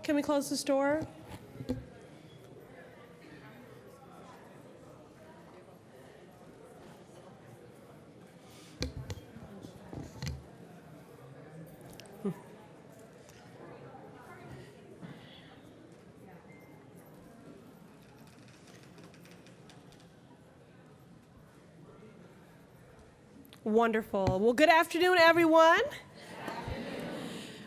Can we close this door? Wonderful. Well, good afternoon, everyone.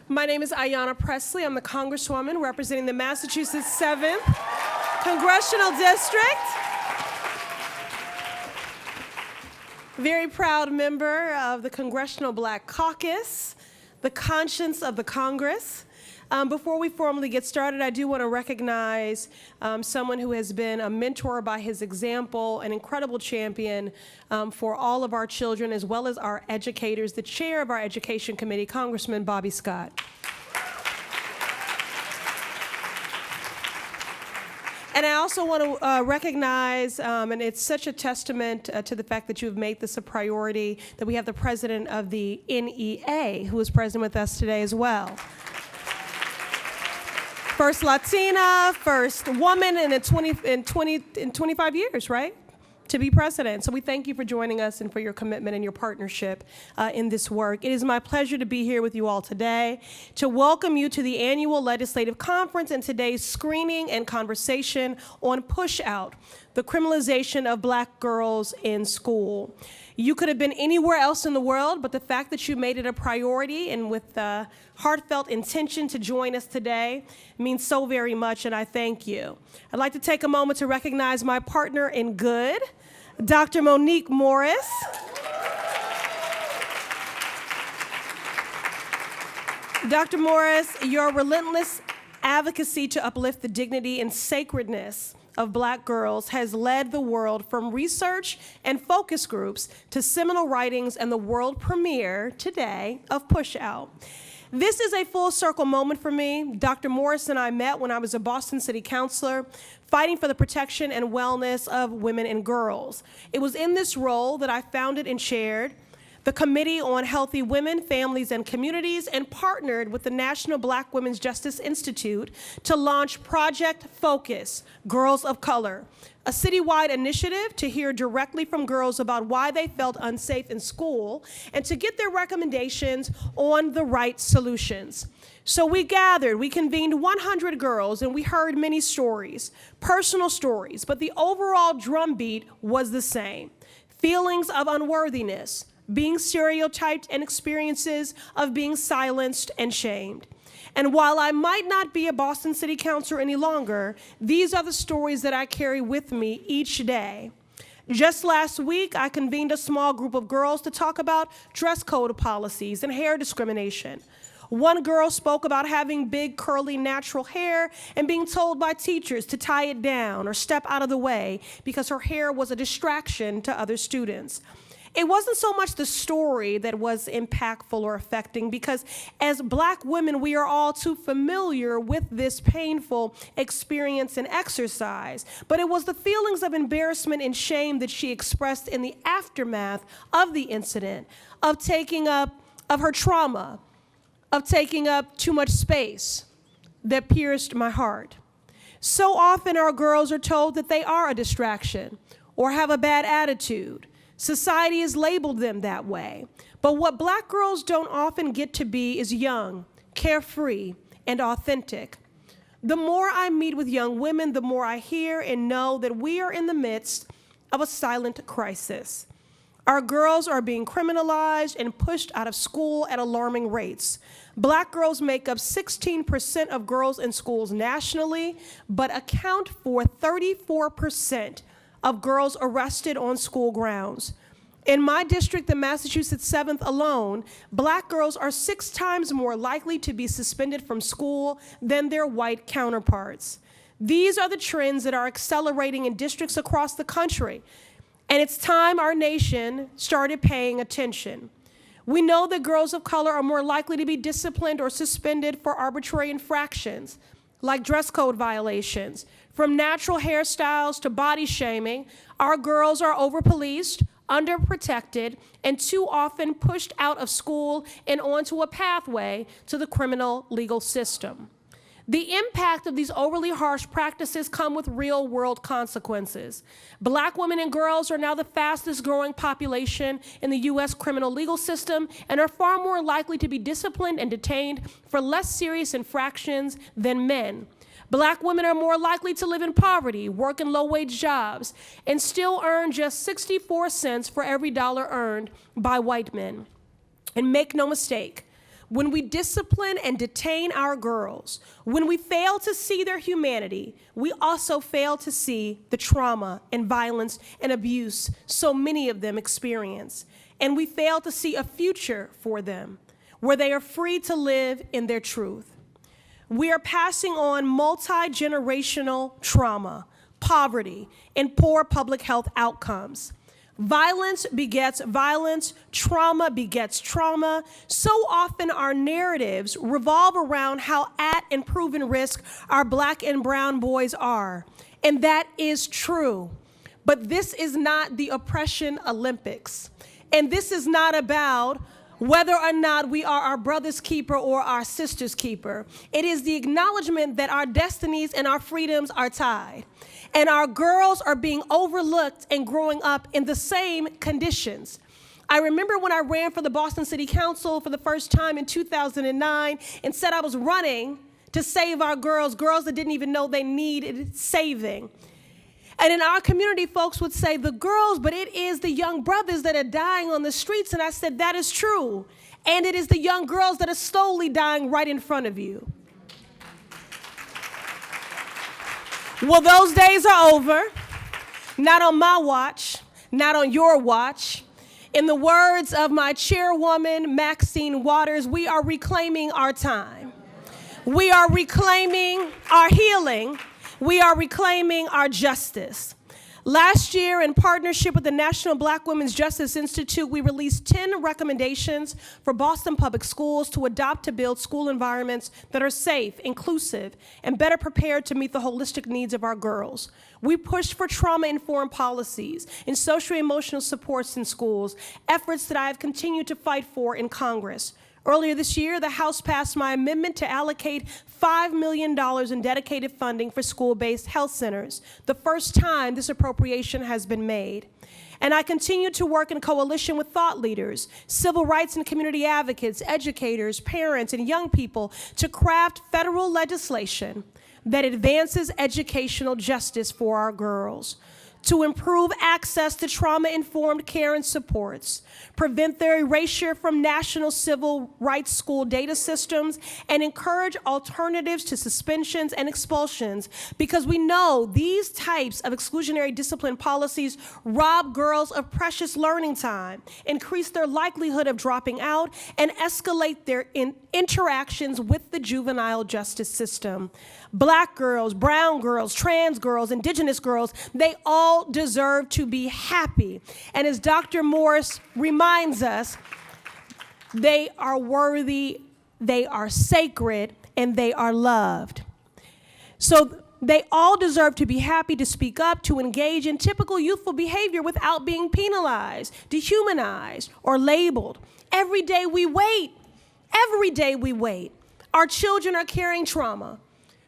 My name is Ayanna Presley. I'm the Congresswoman representing the Massachusetts 7th Congressional District. Very proud member of the Congressional Black Caucus, the conscience of the Congress. Before we formally get started, I do want to recognize someone who has been a mentor by his example, an incredible champion for all of our children as well as our educators, the chair of our Education Committee, Congressman Bobby Scott. And I also want to recognize, and it's such a testament to the fact that you've made this a priority, that we have the president of the NEA, who is present with us today as well. First Latina, first woman in 25 years, right? To be president. So we thank you for joining us and for your commitment and your partnership in this work. It is my pleasure to be here with you all today to welcome you to the annual legislative conference and today's screening and conversation on PUSHOUT, the criminalization of Black girls in school. You could have been anywhere else in the world, but the fact that you made it a priority and with heartfelt intention to join us today means so very much, and I thank you. I'd like to take a moment to recognize my partner in good, Dr. Monique Morris. Dr. Morris, your relentless advocacy to uplift the dignity and sacredness of Black girls has led the world from research and focus groups to seminal writings and the world premiere today of PUSHOUT. This is a full circle moment for me. Dr. Morris and I met when I was a Boston City Councilor, fighting for the protection and wellness of women and girls. It was in this role that I founded and chaired the Committee on Healthy Women, Families, and Communities, and partnered with the National Black Women's Justice Institute to launch Project Focus, Girls of Color, a citywide initiative to hear directly from girls about why they felt unsafe in school and to get their recommendations on the right solutions. So we convened 100 girls, and we heard many stories, personal stories, but the overall drumbeat was the same. Feelings of unworthiness, being stereotyped, and experiences of being silenced and shamed. And while I might not be a Boston City Councilor any longer, these are the stories that I carry with me each day. Just last week, I convened a small group of girls to talk about dress code policies and hair discrimination. One girl spoke about having big, curly, natural hair and being told by teachers to tie it down or step out of the way because her hair was a distraction to other students. It wasn't so much the story that was impactful or affecting, because as Black women, we are all too familiar with this painful experience and exercise. But it was the feelings of embarrassment and shame that she expressed in the aftermath of the incident, of her trauma, of taking up too much space, that pierced my heart. So often our girls are told that they are a distraction or have a bad attitude. Society has labeled them that way. But what Black girls don't often get to be is young, carefree, and authentic. The more I meet with young women, the more I hear and know that we are in the midst of a silent crisis. Our girls are being criminalized and pushed out of school at alarming rates. Black girls make up 16% of girls in schools nationally, but account for 34% of girls arrested on school grounds. In my district, the Massachusetts 7th alone, Black girls are 6 times more likely to be suspended from school than their white counterparts. These are the trends that are accelerating in districts across the country, and it's time our nation started paying attention. We know that girls of color are more likely to be disciplined or suspended for arbitrary infractions, like dress code violations. From natural hairstyles to body shaming, our girls are over-policed, underprotected, and too often pushed out of school and onto a pathway to the criminal legal system. The impact of these overly harsh practices come with real-world consequences. Black women and girls are now the fastest growing population in the U.S. criminal legal system and are far more likely to be disciplined and detained for less serious infractions than men. Black women are more likely to live in poverty, work in low-wage jobs, and still earn just 64 cents for every dollar earned by white men. And make no mistake, when we discipline and detain our girls, when we fail to see their humanity, we also fail to see the trauma and violence and abuse so many of them experience. And we fail to see a future for them where they are free to live in their truth. We are passing on multi-generational trauma, poverty, and poor public health outcomes. Violence begets violence, trauma begets trauma. So often our narratives revolve around how at and proven risk our black and brown boys are. And that is true. But this is not the oppression Olympics. And this is not about whether or not we are our brother's keeper or our sister's keeper. It is the acknowledgement that our destinies and our freedoms are tied. And our girls are being overlooked and growing up in the same conditions. I remember when I ran for the Boston City Council for the first time in 2009 and said I was running to save our girls, girls that didn't even know they needed saving. And in our community, folks would say, the girls, but it is the young brothers that are dying on the streets. And I said, that is true. And it is the young girls that are slowly dying right in front of you. Well, those days are over. Not on my watch, not on your watch. In the words of my chairwoman, Maxine Waters, we are reclaiming our time. We are reclaiming our healing. We are reclaiming our justice. Last year, in partnership with the National Black Women's Justice Institute, we released 10 recommendations for Boston Public Schools to adopt to build school environments that are safe, inclusive, and better prepared to meet the holistic needs of our girls. We pushed for trauma-informed policies and social-emotional supports in schools, efforts that I have continued to fight for in Congress. Earlier this year, the House passed my amendment to allocate $5 million in dedicated funding for school-based health centers, the first time this appropriation has been made. And I continue to work in coalition with thought leaders, civil rights and community advocates, educators, parents, and young people to craft federal legislation that advances educational justice for our girls, to improve access to trauma-informed care and supports, prevent their erasure from national civil rights school data systems, and encourage alternatives to suspensions and expulsions, because we know these types of exclusionary discipline policies rob girls of precious learning time, increase their likelihood of dropping out, and escalate their interactions with the juvenile justice system. Black girls, brown girls, trans girls, indigenous girls, they all deserve to be happy. And as Dr. Morris reminds us, they are worthy, they are sacred, and they are loved. So they all deserve to be happy, to speak up, to engage in typical youthful behavior without being penalized, dehumanized, or labeled. Every day we wait. Every day we wait. Our children are carrying trauma.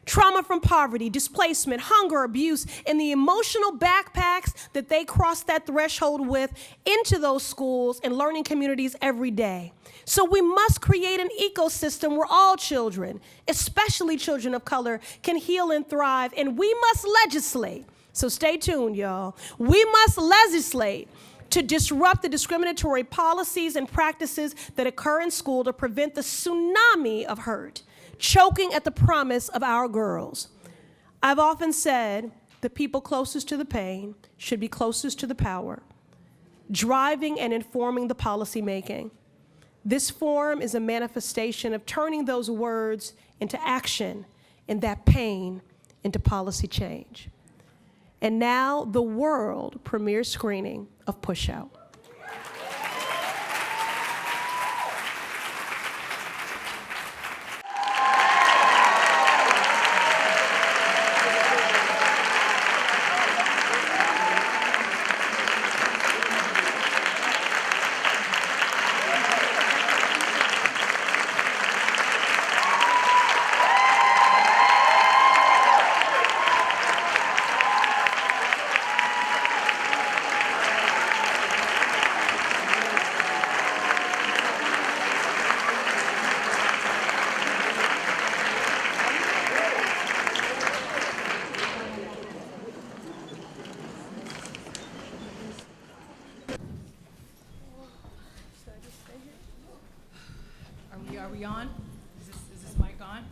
Trauma from poverty, displacement, hunger, abuse, and the emotional backpacks that they cross that threshold with into those schools and learning communities every day. So we must create an ecosystem where all children, especially children of color, can heal and thrive, and we must legislate. So stay tuned, y'all. We must legislate to disrupt the discriminatory policies and practices that occur in school to prevent the tsunami of hurt choking at the promise of our girls. I've often said the people closest to the pain should be closest to the power, driving and informing the policy making. This forum is a manifestation of turning those words into action and that pain into policy change. And now the world premiere screening of PUSHOUT. we on? Is this mic on?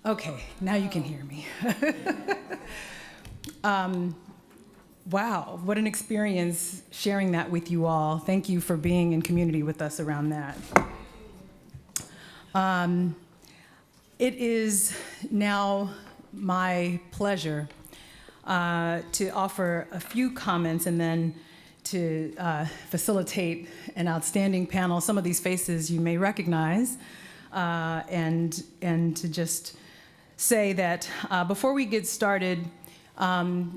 Okay, now you can hear me. Wow, what an experience sharing that with you all. Thank you for being in community with us around that. It is now my pleasure to offer a few comments and then to facilitate an outstanding panel. Some of these faces you may recognize, and to just say that before we get started,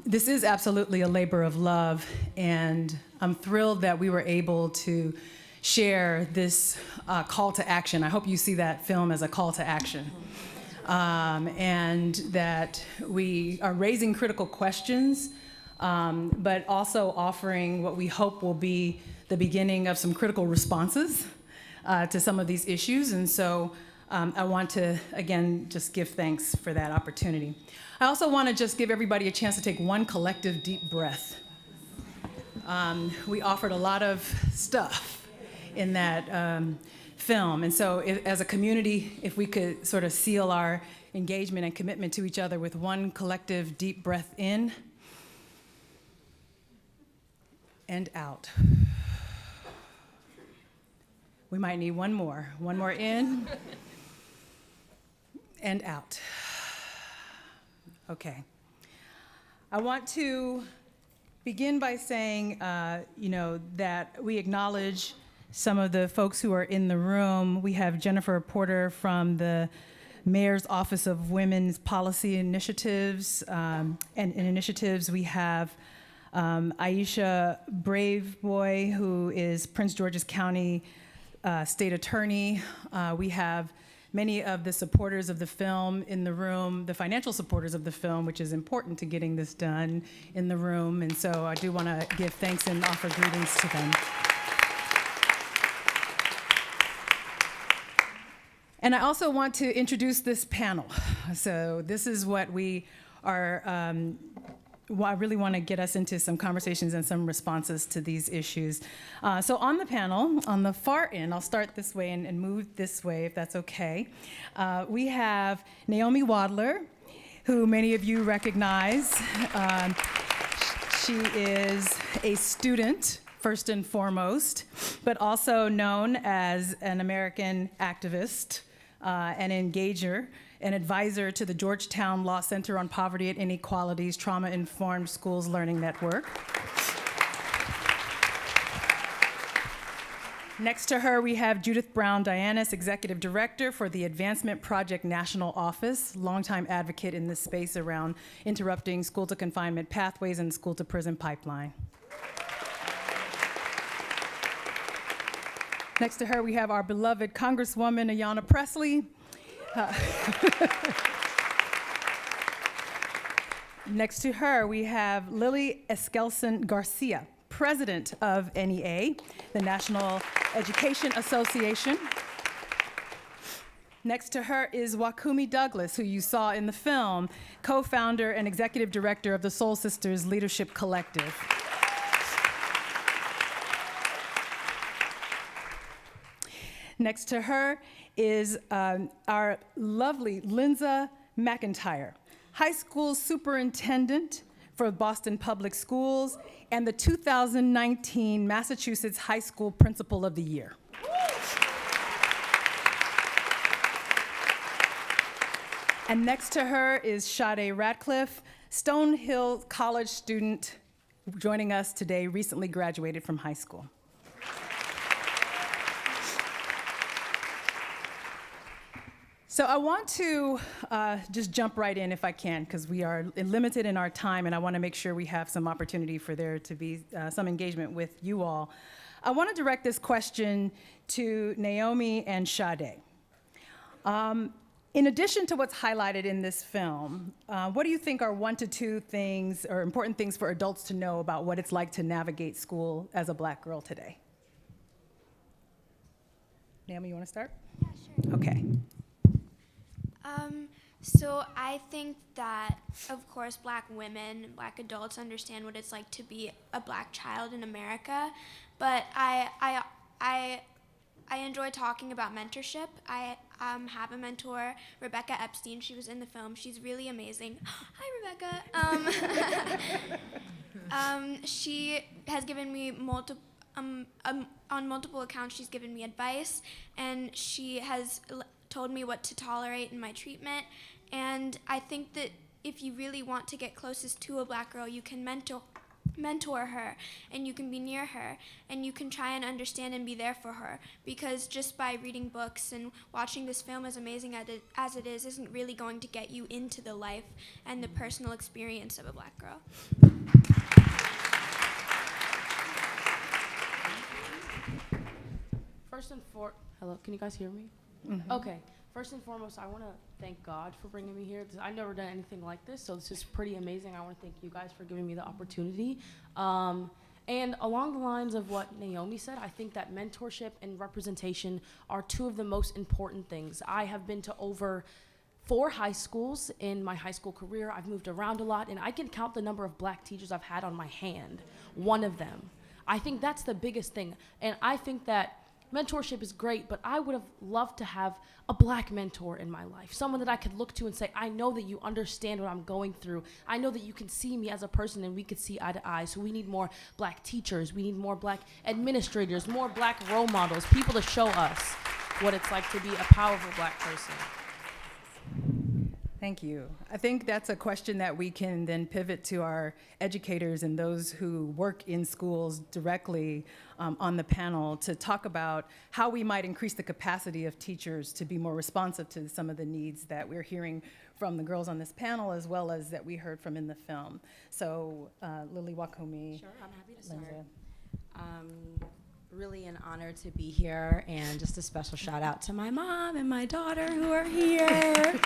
this is absolutely a labor of love, and I'm thrilled that we were able to share this call to action. I hope you see that film as a call to action, and that we are raising critical questions, but also offering what we hope will be the beginning of some critical responses to some of these issues. And so I want to, again, just give thanks for that opportunity. I also want to just give everybody a chance to take one collective deep breath. We offered a lot of stuff in that film. And so as a community, if we could sort of seal our engagement and commitment to each other with one collective deep breath in and out. We might need one more in and out. Okay. I want to begin by saying, that we acknowledge some of the folks who are in the room. We have Jennifer Porter from the Mayor's Office of Women's Policy Initiatives and Initiatives. We have Aisha Braveboy, who is Prince George's County State Attorney. We have many of the supporters of the film in the room, the financial supporters of the film, which is important to getting this done, in the room. And so I do want to give thanks and offer greetings to them. And I also want to introduce this panel. So this is what we are, I really want to get us into some conversations and some responses to these issues. So on the panel, on the far end, I'll start this way and move this way, if that's okay. We have Naomi Wadler, who many of you recognize. She is a student, first and foremost, but also known as an American activist, an engager, an advisor to the Georgetown Law Center on Poverty and Inequalities Trauma-Informed Schools Learning Network. Next to her, we have Judith Brown-Dianis, Executive Director for the Advancement Project National Office, longtime advocate in this space around interrupting school-to-confinement pathways and school-to-prison pipeline. Next to her, we have our beloved Congresswoman, Ayanna Pressley. Next to her, we have Lily Eskelsen Garcia, President of NEA, the National Education Association. Next to her is Wakumi Douglas, who you saw in the film, co-founder and executive director of the Soul Sisters Leadership Collective. Next to her is our lovely Linza McIntyre, high school superintendent for Boston Public Schools and the 2019 Massachusetts High School Principal of the Year. And next to her is Sade Ratcliffe, Stonehill College student joining us today, recently graduated from high school. So I want to just jump right in if I can, because we are limited in our time, and I want to make sure we have some opportunity for there to be some engagement with you all. I want to direct this question to Naomi and Sade. In addition to what's highlighted in this film, what do you think are 1 to 2 things or important things for adults to know about what it's like to navigate school as a Black girl today? Naomi, you want to start? Yeah, sure. Okay. So I think that, of course, Black women, Black adults understand what it's like to be a Black child in America, but I enjoy talking about mentorship. I have a mentor, Rebecca Epstein. She was in the film. She's really amazing. Hi, Rebecca. She has given me on multiple accounts. She's given me advice, and she has told me what to tolerate in my treatment. And I think that if you really want to get closest to a Black girl, you can mentor her, and you can be near her, and you can try and understand and be there for her, because just by reading books and watching this film, as amazing as it is, isn't really going to get you into the life and the personal experience of a Black girl. Hello, can you guys hear me? Mm-hmm. Okay. First and foremost, I want to thank God for bringing me here. I've never done anything like this, so this is pretty amazing. I want to thank you guys for giving me the opportunity. And along the lines of what Naomi said, I think that mentorship and representation are 2 of the most important things. I have been to over 4 high schools in my high school career. I've moved around a lot, and I can count the number of Black teachers I've had on my hand, 1 of them. I think that's the biggest thing. And I think that mentorship is great, but I would have loved to have a Black mentor in my life, someone that I could look to and say, I know that you understand what I'm going through. I know that you can see me as a person and we could see eye to eye. So we need more Black teachers. We need more Black administrators, more Black role models, people to show us what it's like to be a powerful Black person. Thank you. I think that's a question that we can then pivot to our educators and those who work in schools directly on the panel to talk about how we might increase the capacity of teachers to be more responsive to some of the needs that we're hearing from the girls on this panel, as well as that we heard from in the film. So Lily Wakumi. Sure, I'm happy to start. Linda. Really an honor to be here, and just a special shout out to my mom and my daughter who are here.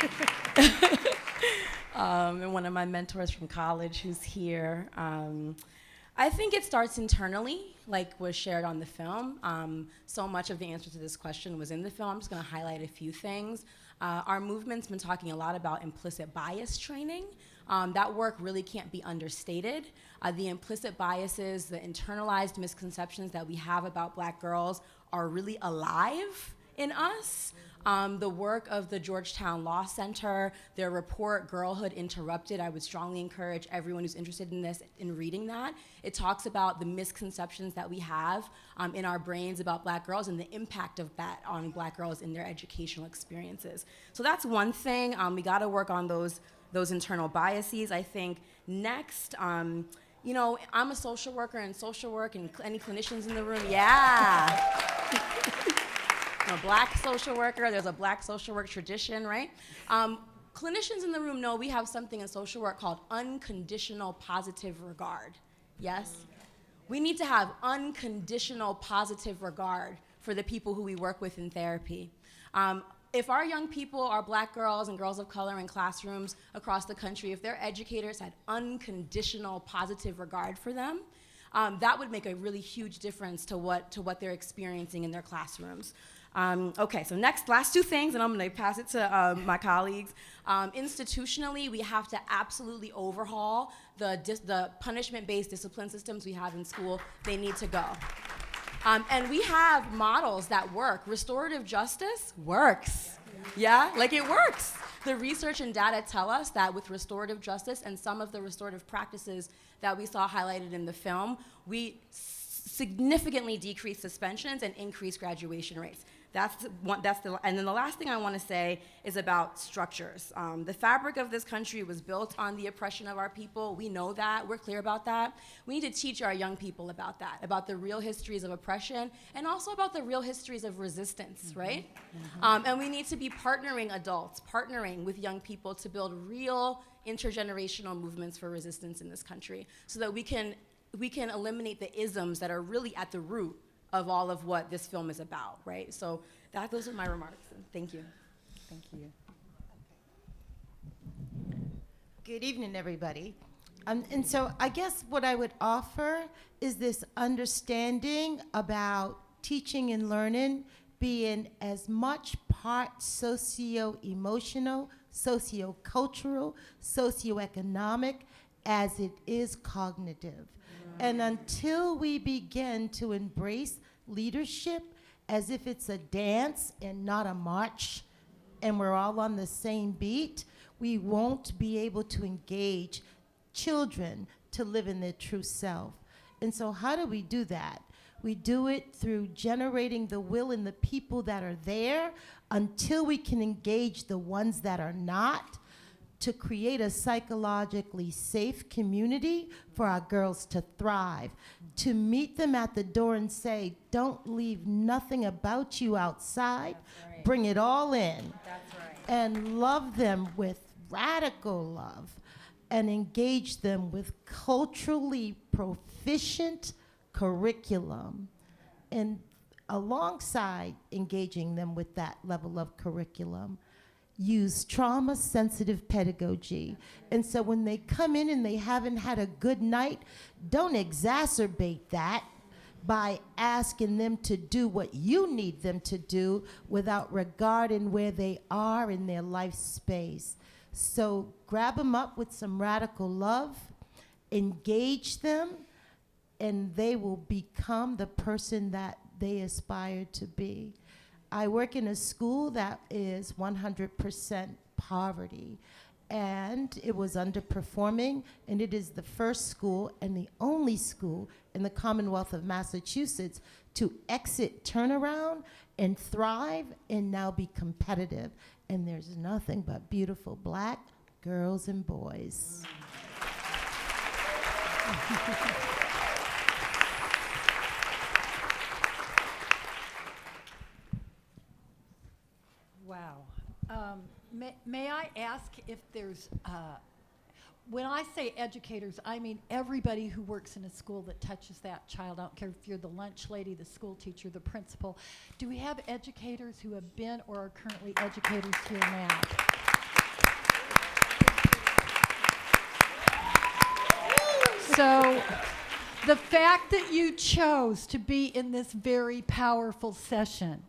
And one of my mentors from college who's here. I think it starts internally, like was shared on the film. So much of the answer to this question was in the film. I'm just gonna highlight a few things. Our movement's been talking a lot about implicit bias training. That work really can't be understated. The implicit biases, the internalized misconceptions that we have about Black girls are really alive in us. The work of the Georgetown Law Center, their report, Girlhood Interrupted, I would strongly encourage everyone who's interested in this in reading that. It talks about the misconceptions that we have in our brains about Black girls and the impact of that on Black girls in their educational experiences. So that's one thing. We gotta work on those internal biases. I think next, you know, I'm a social worker, and social work, and any clinicians in the room, yeah. I'm a Black social worker, there's a Black social work tradition, right? Clinicians in the room know we have something in social work called unconditional positive regard, yes? We need to have unconditional positive regard for the people who we work with in therapy. If our young people, our Black girls and girls of color in classrooms across the country, if their educators had unconditional positive regard for them, that would make a really huge difference to what they're experiencing in their classrooms. Okay, so last 2 things, and I'm gonna pass it to my colleagues. Institutionally, we have to absolutely overhaul the punishment-based discipline systems we have in school. They need to go. And we have models that work. Restorative justice works. Yeah, like it works. The research and data tell us that with restorative justice and some of the restorative practices that we saw highlighted in the film, we significantly decrease suspensions and increase graduation rates. And then the last thing I want to say is about structures. The fabric of this country was built on the oppression of our people. We know that. We're clear about that. We need to teach our young people about that, about the real histories of oppression, and also about the real histories of resistance, right? And we need to be partnering adults, partnering with young people to build real intergenerational movements for resistance in this country, so that we can eliminate the isms that are really at the root of all of what this film is about, right? So those are my remarks, and thank you. Thank you. Good evening, everybody. And so I guess what I would offer is this understanding about teaching and learning being as much part socio-emotional, socio-cultural, socio-economic as it is cognitive. And until we begin to embrace leadership as if it's a dance and not a march, and we're all on the same beat, we won't be able to engage children to live in their true self. And so how do we do that? We do it through generating the will in the people that are there until we can engage the ones that are not, to create a psychologically safe community for our girls to thrive, to meet them at the door and say, don't leave nothing about you outside, Right. Bring it all in. That's right. And love them with radical love, and engage them with culturally proficient curriculum, and alongside engaging them with that level of curriculum, use trauma-sensitive pedagogy. And so when they come in and they haven't had a good night, don't exacerbate that by asking them to do what you need them to do without regarding where they are in their life space. So grab them up with some radical love, engage them, and they will become the person that they aspire to be. I work in a school that is 100% poverty, and it was underperforming, and it is the first school and the only school in the Commonwealth of Massachusetts to exit turnaround and thrive and now be competitive. And there's nothing but beautiful black girls and boys. Wow. May I ask if there's, when I say educators, I mean everybody who works in a school that touches that child. I don't care if you're the lunch lady, the school teacher, the principal. Do we have educators who have been or are currently educators here now? So the fact that you chose to be in this very powerful session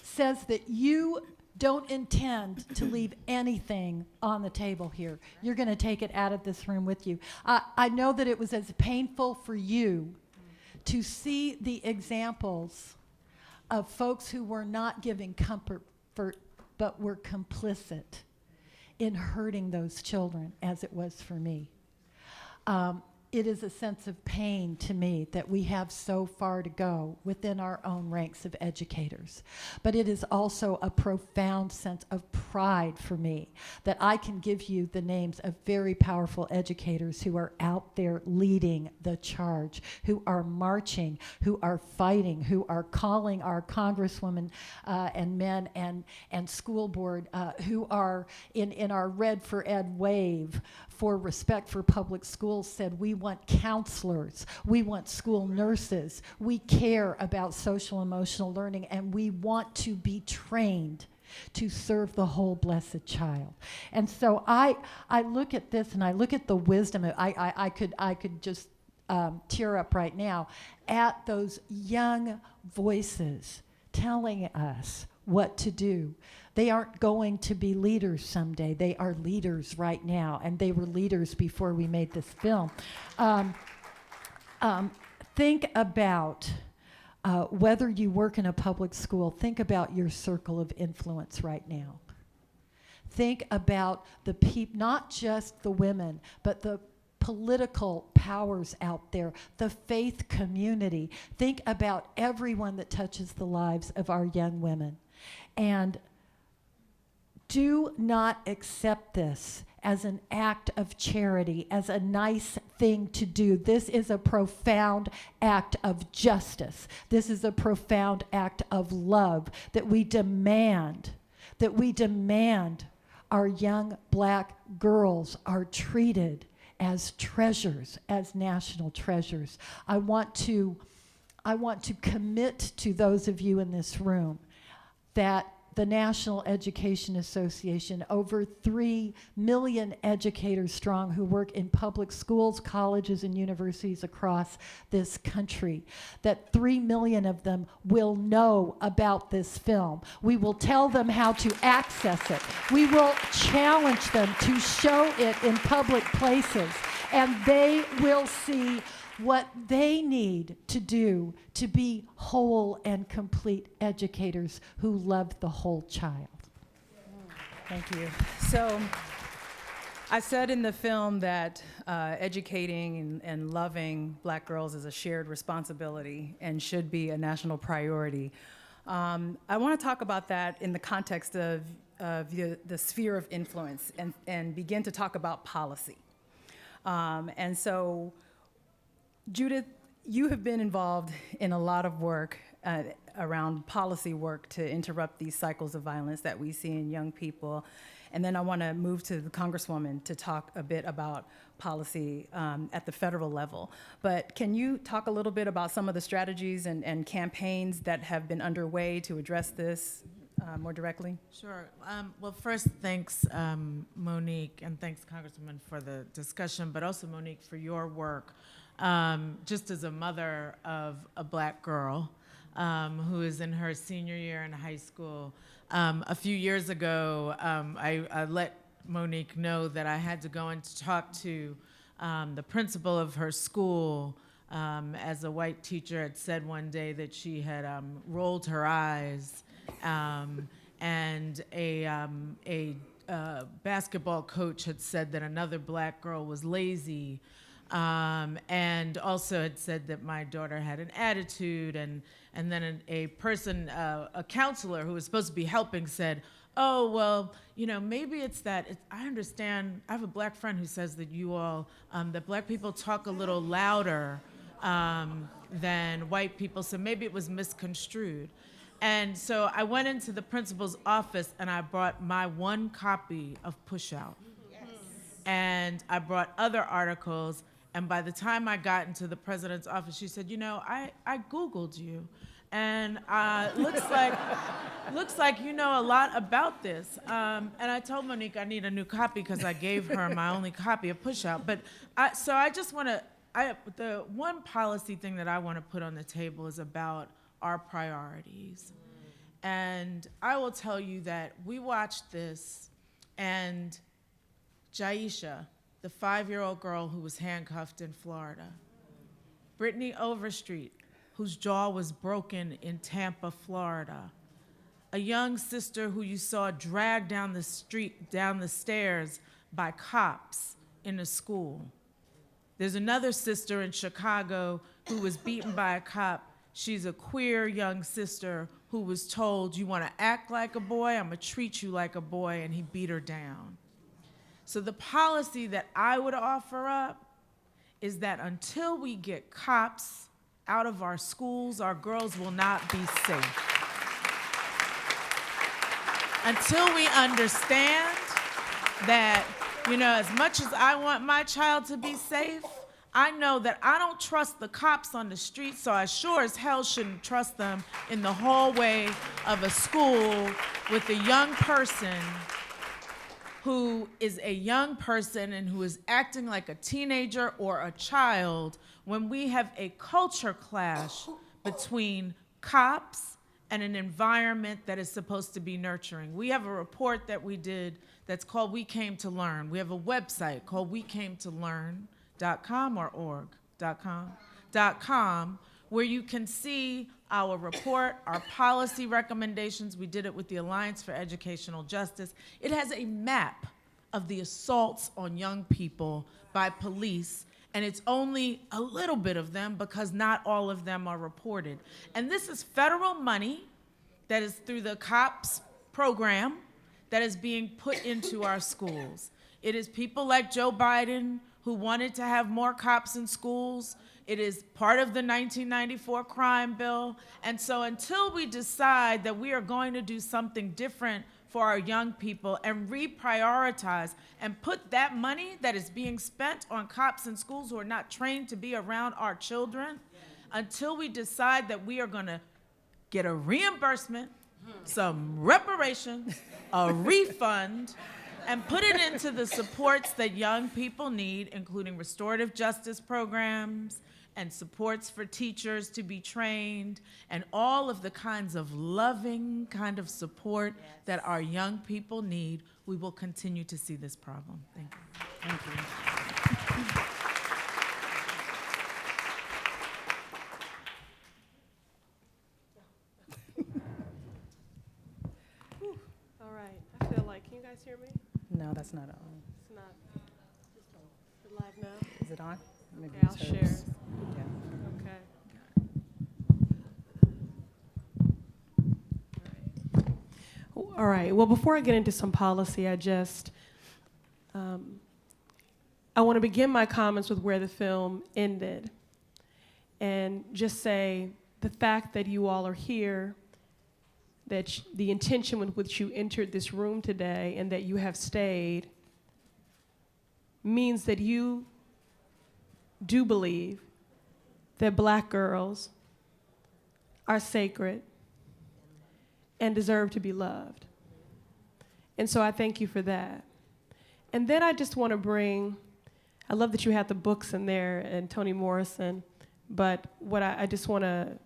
says that you don't intend to leave anything on the table here. You're going to take it out of this room with you. I know that it was as painful for you to see the examples of folks who were not giving comfort, but were complicit in hurting those children, as it was for me. It is a sense of pain to me that we have so far to go within our own ranks of educators. But it is also a profound sense of pride for me that I can give you the names of very powerful educators who are out there leading the charge, who are marching, who are fighting, who are calling our congresswomen and men and school board, who are in our Red for Ed wave for respect for public schools said, we want counselors, we want school nurses, we care about social emotional learning, and we want to be trained to serve the whole blessed child. And so I look at this and I look at the wisdom. I could just tear up right now at those young voices telling us what to do. They aren't going to be leaders someday. They are leaders right now, and they were leaders before we made this film. Think about whether you work in a public school, think about your circle of influence right now. Think about the people, not just the women, but the political powers out there, the faith community. Think about everyone that touches the lives of our young women. And do not accept this as an act of charity, as a nice thing to do. This is a profound act of justice. This is a profound act of love that we demand our young black girls are treated as treasures, as national treasures. I want to commit to those of you in this room that the National Education Association, over 3 million educators strong who work in public schools, colleges, and universities across this country, that 3 million of them will know about this film. We will tell them how to access it. We will challenge them to show it in public places, and they will see what they need to do to be whole and complete educators who love the whole child. Thank you. So I said in the film that educating and loving black girls is a shared responsibility and should be a national priority. I want to talk about that in the context of the sphere of influence and begin to talk about policy. And so, Judith, you have been involved in a lot of work around policy work to interrupt these cycles of violence that we see in young people. And then I want to move to the Congresswoman to talk a bit about policy at the federal level. But can you talk a little bit about some of the strategies and campaigns that have been underway to address this more directly? Sure. Well, first, thanks, Monique, and thanks, Congresswoman, for the discussion, but also, Monique, for your work. Just as a mother of a black girl who is in her senior year in high school, a few years ago, I let Monique know that I had to go and talk to the principal of her school, as a white teacher had said one day that she had rolled her eyes, and a basketball coach had said that another black girl was lazy. And also had said that my daughter had an attitude, and then a person, a counselor who was supposed to be helping said, oh, well, you know, maybe it's that, I understand, I have a black friend who says that you all, that black people talk a little louder than white people, so maybe it was misconstrued. And so I went into the principal's office and I brought my one copy of PUSHOUT. Yes. And I brought other articles. And by the time I got into the president's office, she said, you know, I Googled you, and looks like you know a lot about this. And I told Monique I need a new copy because I gave her my only copy of PUSHOUT. But so I just want to, the one policy thing that I want to put on the table is about our priorities. And I will tell you that we watched this, and Jaisha, the 5-year-old girl who was handcuffed in Florida, Brittany Overstreet, whose jaw was broken in Tampa, Florida, a young sister who you saw dragged down the street, down the stairs by cops in a school. There's another sister in Chicago who was beaten by a cop. She's a queer young sister who was told, you want to act like a boy, I'm going to treat you like a boy, and he beat her down. So the policy that I would offer up is that until we get cops out of our schools, our girls will not be safe. Until we understand that, you know, as much as I want my child to be safe, I know that I don't trust the cops on the street, so I sure as hell shouldn't trust them in the hallway of a school with a young person who is a young person and who is acting like a teenager or a child, when we have a culture clash between cops and an environment that is supposed to be nurturing. We have a report that we did that's called We Came to Learn. We have a website called wecametolearn.com or org.com, where you can see our report, our policy recommendations. We did it with the Alliance for Educational Justice. It has a map of the assaults on young people by police, and it's only a little bit of them because not all of them are reported. And this is federal money that is through the COPS program that is being put into our schools. It is people like Joe Biden who wanted to have more cops in schools. It is part of the 1994 crime bill. And so until we decide that we are going to do something different for our young people and reprioritize and put that money that is being spent on cops in schools who are not trained to be around our children, until we decide that we are gonna get a reimbursement, some reparations, a refund, and put it into the supports that young people need, including restorative justice programs and supports for teachers to be trained, and all of the kinds of loving kind of support that our young people need, we will continue to see this problem. Thank you. Thank you. All right, I feel like, can you guys hear me? No, that's not on. It's not, is it live now? Is it on? Maybe Okay, I'll it's share. hers. Okay. All right, well, before I get into some policy, I want to begin my comments with where the film ended and just say the fact that you all are here, that the intention with which you entered this room today and that you have stayed means that you do believe that Black girls are sacred and deserve to be loved. And so I thank you for that. And then I just want to bring, I love that you had the books in there and Toni Morrison, but what I just want to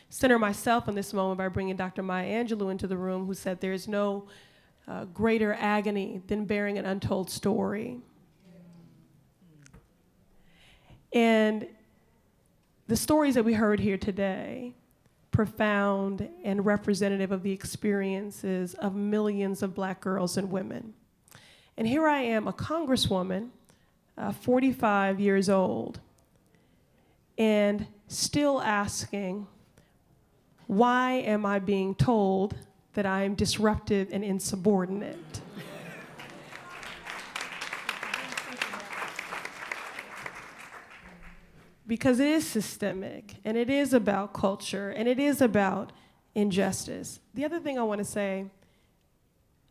center myself in this moment by bringing Dr. Maya Angelou into the room, who said there is no greater agony than bearing an untold story. And the stories that we heard here today, profound and representative of the experiences of millions of Black girls and women. And here I am, a congresswoman, 45 years old, and still asking, why am I being told that I am disruptive and insubordinate? Because it is systemic, and it is about culture, and it is about injustice. The other thing I want to say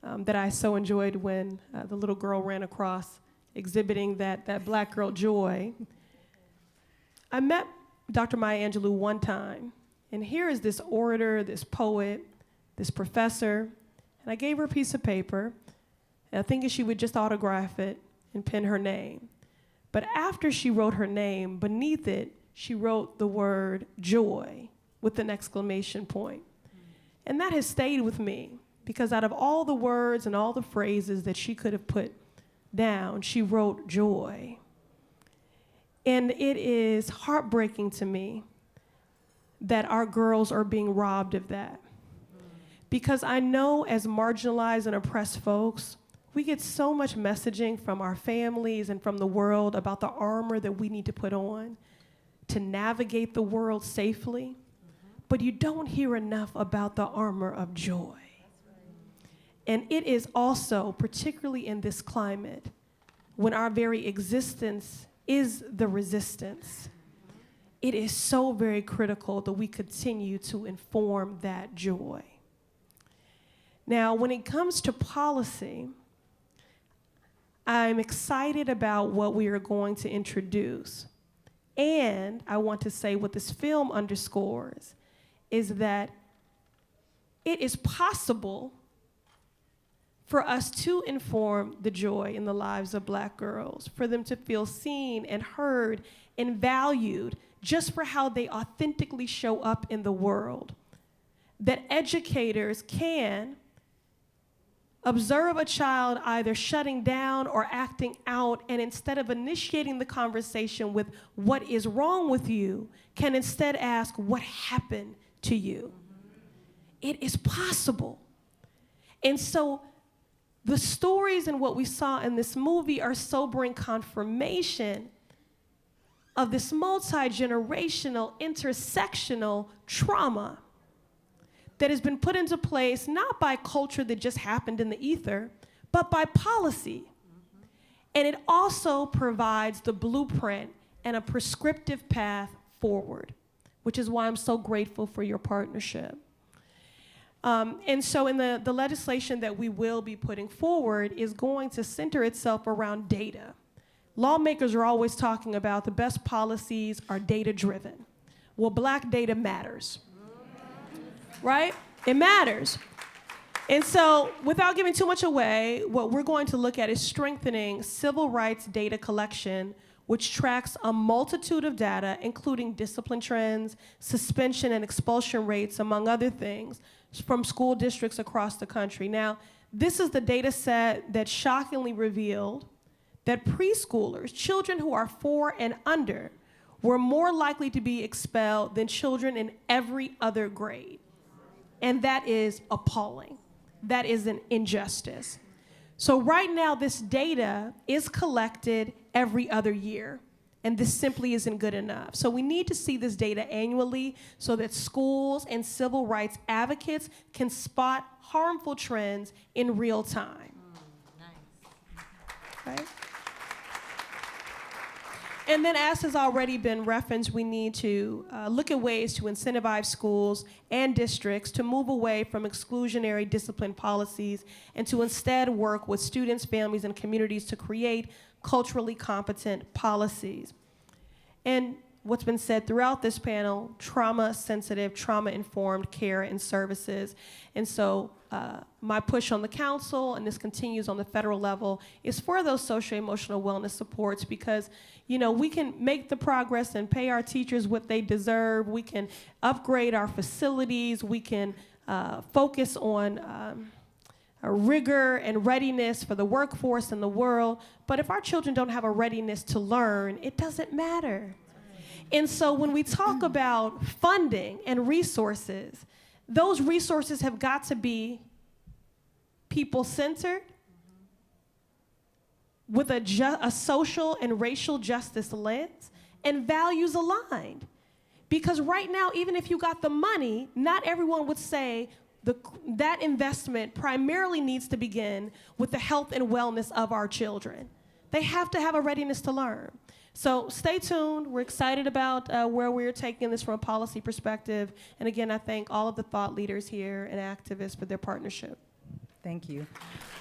that I so enjoyed when the little girl ran across exhibiting that Black girl joy, I met Dr. Maya Angelou one time, and here is this orator, this poet, this professor, and I gave her a piece of paper, and I think she would just autograph it and pen her name. But after she wrote her name, beneath it, she wrote the word joy with an exclamation point. And that has stayed with me, because out of all the words and all the phrases that she could have put down, she wrote joy. And it is heartbreaking to me that our girls are being robbed of that. Because I know as marginalized and oppressed folks, we get so much messaging from our families and from the world about the armor that we need to put on to navigate the world safely, but you don't hear enough about the armor of joy. And it is also, particularly in this climate, when our very existence is the resistance, it is so very critical that we continue to inform that joy. Now, when it comes to policy, I'm excited about what we are going to introduce. And I want to say what this film underscores is that it is possible for us to inform the joy in the lives of Black girls, for them to feel seen and heard and valued just for how they authentically show up in the world. That educators can observe a child either shutting down or acting out, and instead of initiating the conversation with what is wrong with you, can instead ask, what happened to you? It is possible. And so the stories and what we saw in this movie are sobering confirmation of this multi-generational, intersectional trauma that has been put into place not by culture that just happened in the ether, but by policy. And it also provides the blueprint and a prescriptive path forward, which is why I'm so grateful for your partnership. And so in the legislation that we will be putting forward is going to center itself around data. Lawmakers are always talking about the best policies are data-driven. Well, Black data matters, right? It matters. And so without giving too much away, what we're going to look at is strengthening civil rights data collection, which tracks a multitude of data, including discipline trends, suspension and expulsion rates, among other things, from school districts across the country. Now, this is the data set that shockingly revealed that preschoolers, children who are 4 and under, were more likely to be expelled than children in every other grade. And that is appalling. That is an injustice. So right now, this data is collected every other year, and this simply isn't good enough. So we need to see this data annually so that schools and civil rights advocates can spot harmful trends in real time. Nice. Right? And then, as has already been referenced, we need to look at ways to incentivize schools and districts to move away from exclusionary discipline policies and to instead work with students, families, and communities to create culturally competent policies. And what's been said throughout this panel, trauma-sensitive, trauma-informed care and services. And so my push on the council, and this continues on the federal level, is for those socio-emotional wellness supports because, you know, we can make the progress and pay our teachers what they deserve. We can upgrade our facilities. We can focus on a rigor and readiness for the workforce and the world. But if our children don't have a readiness to learn, it doesn't matter. And so when we talk about funding and resources, those resources have got to be people-centered with a social and racial justice lens and values aligned. Because right now, even if you got the money, not everyone would say that investment primarily needs to begin with the health and wellness of our children. They have to have a readiness to learn. So stay tuned. We're excited about where we're taking this from a policy perspective. And again, I thank all of the thought leaders here and activists for their partnership. Thank you.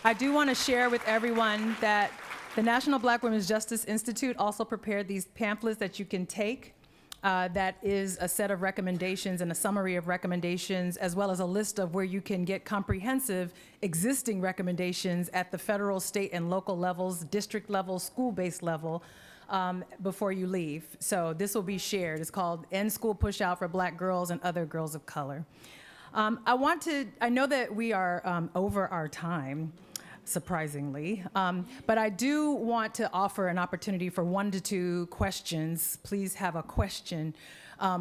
I do want to share with everyone that the National Black Women's Justice Institute also prepared these pamphlets that you can take. That is a set of recommendations and a summary of recommendations, as well as a list of where you can get comprehensive existing recommendations at the federal, state, and local levels, district level, school-based level, before you leave. So this will be shared. It's called End School Pushout for Black Girls and Other Girls of Color. I know that we are over our time, surprisingly, but I do want to offer an opportunity for 1 to 2 questions. Please have a question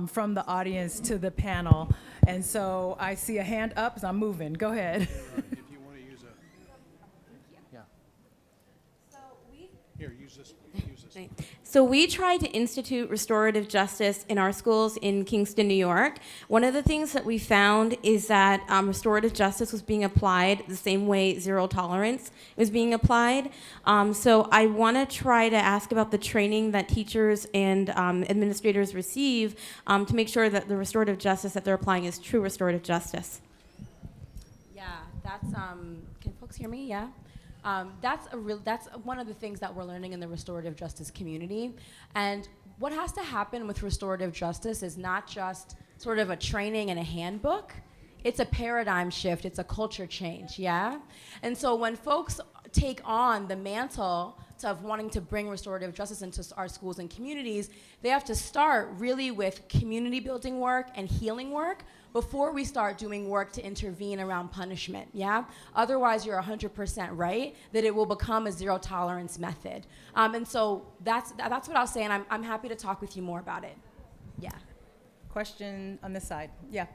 from the audience to the panel. And so I see a hand up as I'm moving. Go ahead. If you want to use yeah. Here, use this. So we tried to institute restorative justice in our schools in Kingston, New York. One of the things that we found is that restorative justice was being applied the same way zero tolerance was being applied. So I want to try to ask about the training that teachers and administrators receive to make sure that the restorative justice that they're applying is true restorative justice. Yeah, that's, can folks hear me? Yeah. That's one of the things that we're learning in the restorative justice community. And what has to happen with restorative justice is not just sort of a training and a handbook. It's a paradigm shift. It's a culture change, yeah? And so when folks take on the mantle of wanting to bring restorative justice into our schools and communities, they have to start really with community building work and healing work before we start doing work to intervene around punishment, yeah? Otherwise, you're 100% right that it will become a zero tolerance method. And so that's what I'll say, and I'm happy to talk with you more about it. Yeah. Question on this side. Yeah.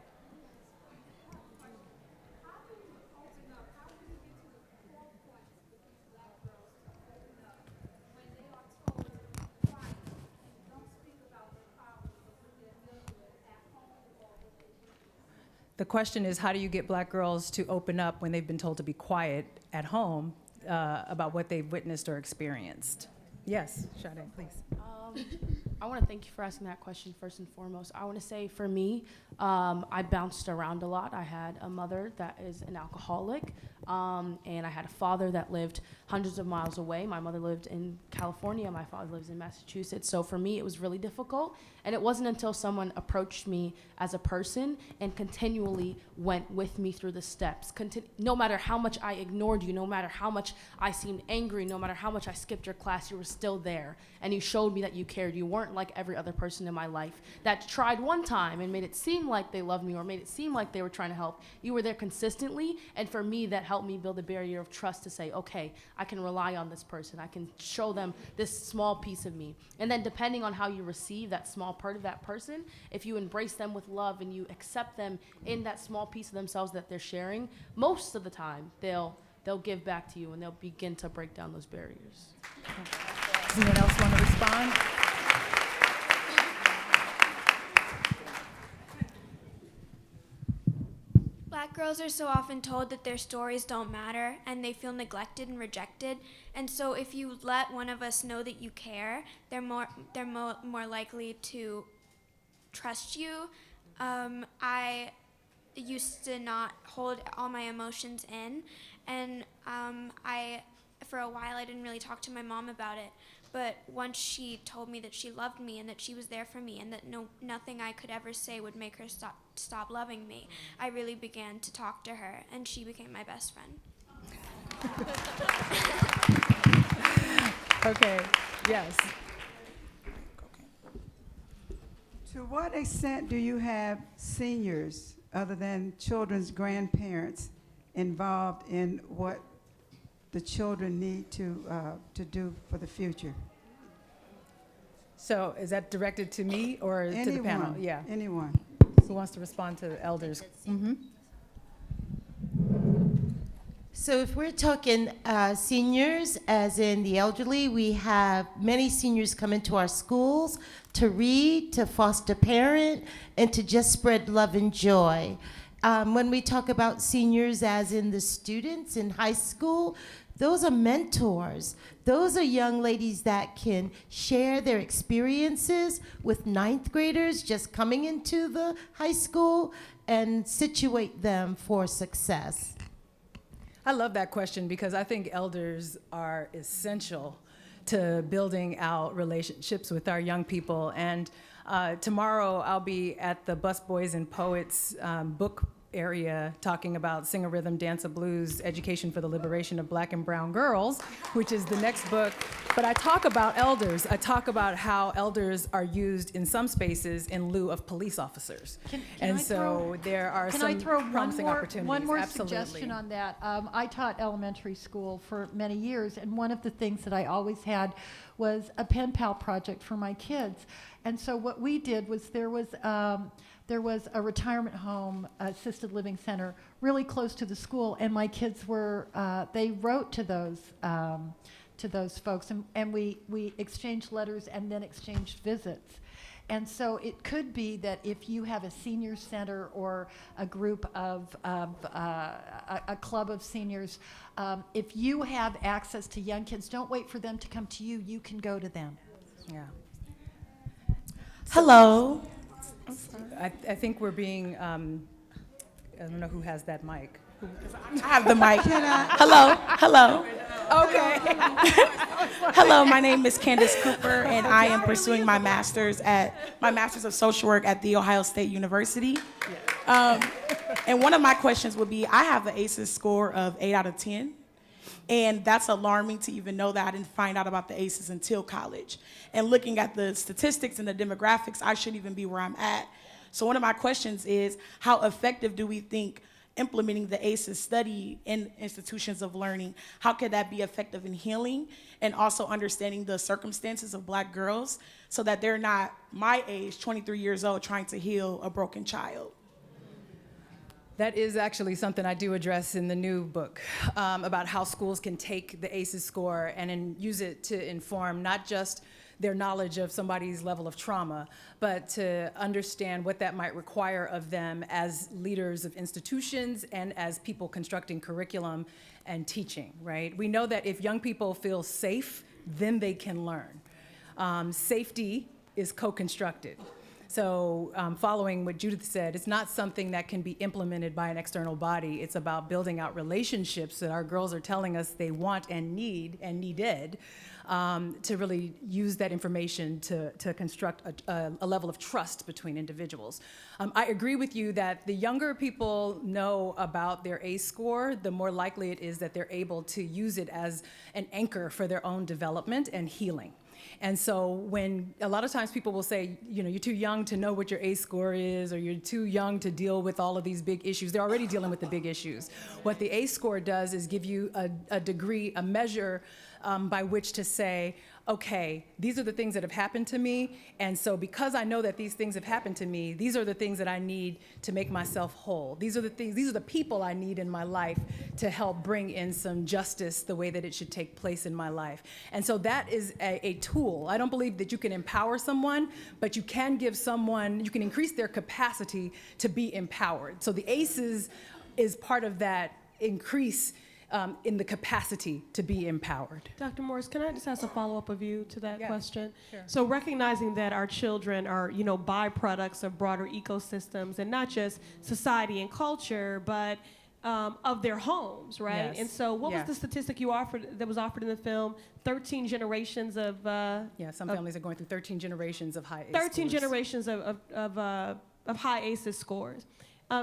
the question is, how do you get black girls to open up when they've been told to be quiet at home about what they've witnessed or experienced? Yes, Sade, please. I want to thank you for asking that question first and foremost. I want to say for me, I bounced around a lot. I had a mother that is an alcoholic, and I had a father that lived hundreds of miles away. My mother lived in California. My father lives in Massachusetts. So for me, it was really difficult. And it wasn't until someone approached me as a person and continually went with me through the steps. No matter how much I ignored you, no matter how much I seemed angry, no matter how much I skipped your class, you were still there. And you showed me that you cared. You weren't like every other person in my life that tried one time and made it seem like they loved me or made it seem like they were trying to help. You were there consistently. And for me, that helped me build a barrier of trust to say, okay, I can rely on this person. I can show them this small piece of me. And then depending on how you receive that small part of that person, if you embrace them with love and you accept them in that small piece of themselves that they're sharing, most of the time they'll give back to you and they'll begin to break down those barriers. Does anyone else want to respond? Black girls are so often told that their stories don't matter and they feel neglected and rejected. And so if you let one of us know that you care, they're more likely to trust you. I used to not hold all my emotions in, and for a while I didn't really talk to my mom about it. But once she told me that she loved me and that she was there for me and that nothing I could ever say would make her stop loving me, I really began to talk to her, and she became my best friend. Okay, yes. To what extent do you have seniors, other than children's grandparents, involved in what the children need to do for the future? So is that directed to me or to the panel? Yeah. Anyone. Who wants to respond to the elders? So if we're talking seniors, as in the elderly, we have many seniors come into our schools to read, to foster parent, and to just spread love and joy. When we talk about seniors as in the students in high school, those are mentors. Those are young ladies that can share their experiences with ninth graders just coming into the high school and situate them for success. I love that question because I think elders are essential to building out relationships with our young people. And tomorrow I'll be at the Busboys and Poets book area talking about Sing a Rhythm, Dance a Blues, Education for the Liberation of Black and Brown Girls, which is the next book. But I talk about elders. I talk about how elders are used in some spaces in lieu of police officers. There are some promising opportunities. One more Absolutely. suggestion on that. I taught elementary school for many years, and one of the things that I always had was a pen pal project for my kids. And so what we did was there was a retirement home, assisted living center, really close to the school, and my kids were, they wrote to those folks, and we exchanged letters and then exchanged visits. And so it could be that if you have a senior center or a group of a club of seniors, if you have access to young kids, don't wait for them to come to you. You can go to them. Yeah. Hello. I think we're being, I don't know who has that mic. I have the mic. Hello. Okay. Hello, my name is Candace Cooper, and I am pursuing my master's of social work at The Ohio State University. And one of my questions would be, I have an ACEs score of 8 out of 10. And that's alarming to even know that I didn't find out about the ACEs until college. And looking at the statistics and the demographics, I shouldn't even be where I'm at. So one of my questions is, how effective do we think implementing the ACEs study in institutions of learning, how could that be effective in healing and also understanding the circumstances of Black girls so that they're not my age, 23 years old, trying to heal a broken child? That is actually something I do address in the new book about how schools can take the ACEs score and use it to inform not just their knowledge of somebody's level of trauma, but to understand what that might require of them as leaders of institutions and as people constructing curriculum and teaching, right? We know that if young people feel safe, then they can learn. Safety is co-constructed. So following what Judith said, it's not something that can be implemented by an external body. It's about building out relationships that our girls are telling us they want and need and needed to really use that information to construct a level of trust between individuals. I agree with you that the younger people know about their ACE score, the more likely it is that they're able to use it as an anchor for their own development and healing. And so when a lot of times people will say, you know, you're too young to know what your ACE score is, or you're too young to deal with all of these big issues, they're already dealing with the big issues. What the ACE score does is give you a degree, a measure by which to say, okay, these are the things that have happened to me, and so because I know that these things have happened to me, these are the things that I need to make myself whole. These are the things, these are the people I need in my life to help bring in some justice the way that it should take place in my life. And so that is a tool. I don't believe that you can empower someone, but you can give someone, you can increase their capacity to be empowered. So the ACEs is part of that increase in the capacity to be empowered. Dr. Morris, can I just ask a follow-up of you to that question? Sure. So recognizing that our children are, you know, byproducts of broader ecosystems, and not just society and culture, but of their homes, right? Yes. And so what was Yes. the statistic you offered, that was offered in the film? 13 generations of... Yeah, some families are going through 13 generations of high ACE 13 scores. generations of high ACEs scores.